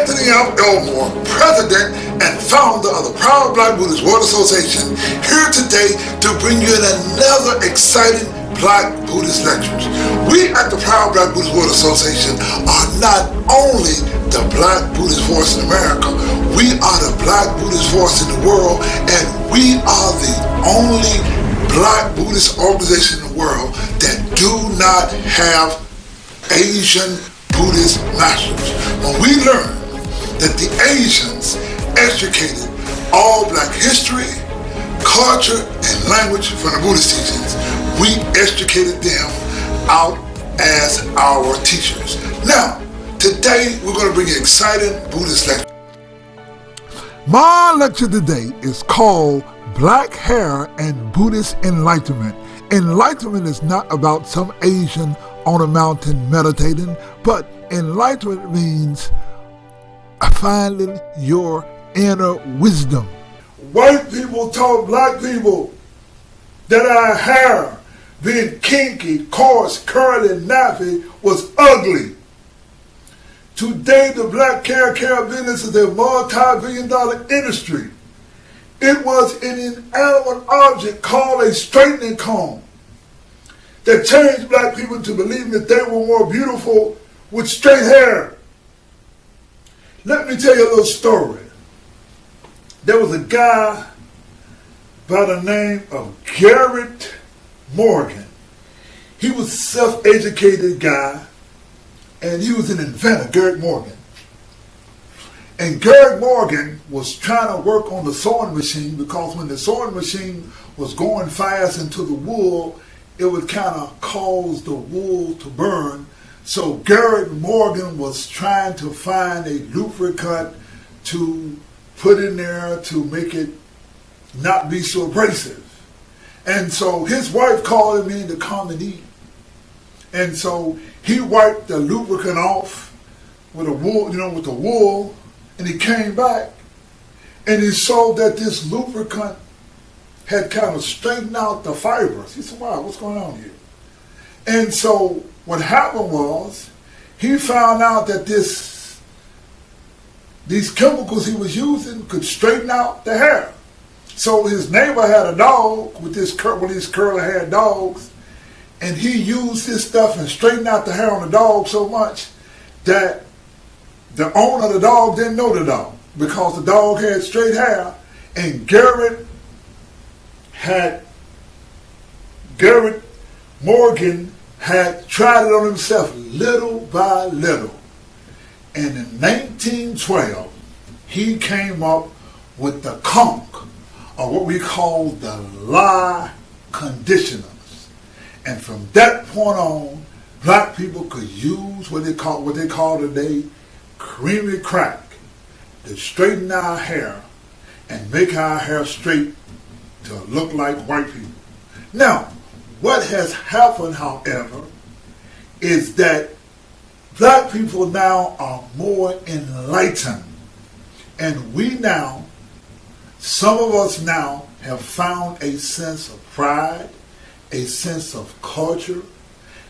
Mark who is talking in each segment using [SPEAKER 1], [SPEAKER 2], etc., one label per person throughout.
[SPEAKER 1] Anthony M. Elmore, President and Founder of the proud Black Buddhist World Association, here today to bring you another exciting Black Buddhist Lectures. We at the proud Black Buddhist World Association are not only the Black Buddhist force in America, we are the Black Buddhist force in the world, and we are the only Black Buddhist organization in the world that do not have Asian Buddhist masters. When we learned that the Asians educated all Black history, culture, and language from the Buddhist teachings, we educated them out as our teachers. Now, today we're going to bring you exciting Buddhist lecture. My lecture today is called Black Hair and Buddhist Enlightenment. Enlightenment is not about some Asian on a mountain meditating, but enlightenment means finding your inner wisdom. White people taught Black people that our hair, being kinky, coarse, curly, and nappy, was ugly. Today, the Black hair care business is a multi-billion-dollar industry. It was an inanimate object called a straightening comb that changed Black people to believe that they were more beautiful with straight hair. Let me tell you a little story. There was a guy by the name of Garrett Morgan. He was a self-educated guy, and he was an inventor, Garrett Morgan. And Garrett Morgan was trying to work on the sewing machine, because when the sewing machine was going fast into the wool, it would kind of cause the wool to burn. So Garrett Morgan was trying to find a lubricant to put in there to make it not be so abrasive. And so his wife called him in to come and eat. And so he wiped the lubricant off with a wool, with the wool, and he came back and he saw that this lubricant had kind of straightened out the fibers. He said, wow, what's going on here? And so what happened was, he found out that these chemicals he was using could straighten out the hair. So his neighbor had a dog with these curly haired dogs, and he used this stuff and straightened out the hair on the dog so much that the owner of the dog didn't know the dog, because the dog had straight hair, and Garrett Morgan had tried it on himself little by little. And in 1912, he came up with the conch, or what we call the lye conditioners. And from that point on, Black people could use what they call today creamy crack to straighten our hair and make our hair straight to look like white people. Now, what has happened, however, is that Black people now are more enlightened. And we now, some of us now, have found a sense of pride, a sense of culture,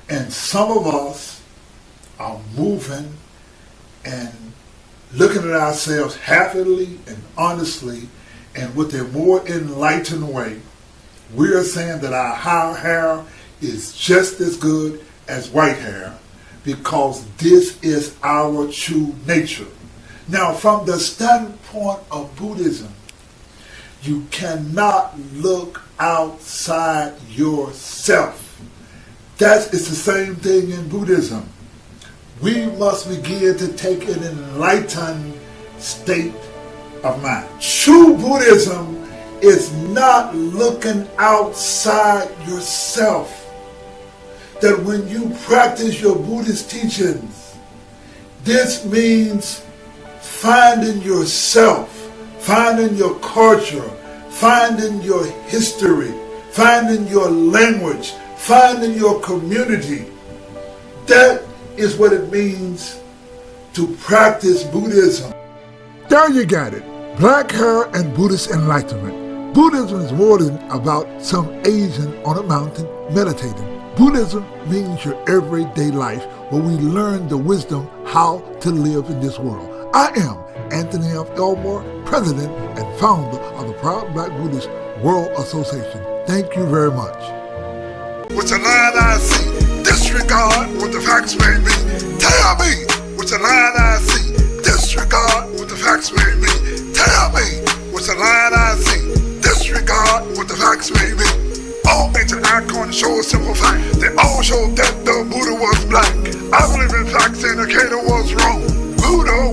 [SPEAKER 1] and some of us are moving and looking at ourselves happily and honestly, and with a more enlightened way. We are saying that our hair is just as good as white hair, because this is our true nature. Now, from the standpoint of Buddhism, you cannot look outside yourself. It's the same thing in Buddhism. We must begin to take an enlightened state of mind. True Buddhism is not looking outside yourself. That when you practice your Buddhist teachings, this means finding yourself, finding your culture, finding your history, finding your language, finding your community. That is what it means to practice Buddhism. There you got it. Black hair and Buddhist enlightenment. Buddhism is more than about some Asian on a mountain meditating. Buddhism means your everyday life, where we learn the wisdom how to live in this world. I am Anthony F. Elmore, President and Founder of the proud Black Buddhist World Association. Thank you very much. Which a line I see, disregard what the facts may be. Tell me, which a line I see, disregard what the facts may be. Tell me, which a line I see, disregard what the facts may be. All ancient icons show a simple fact. They all show that the Buddha was black. I believe in facts indicator was wrong. Buddha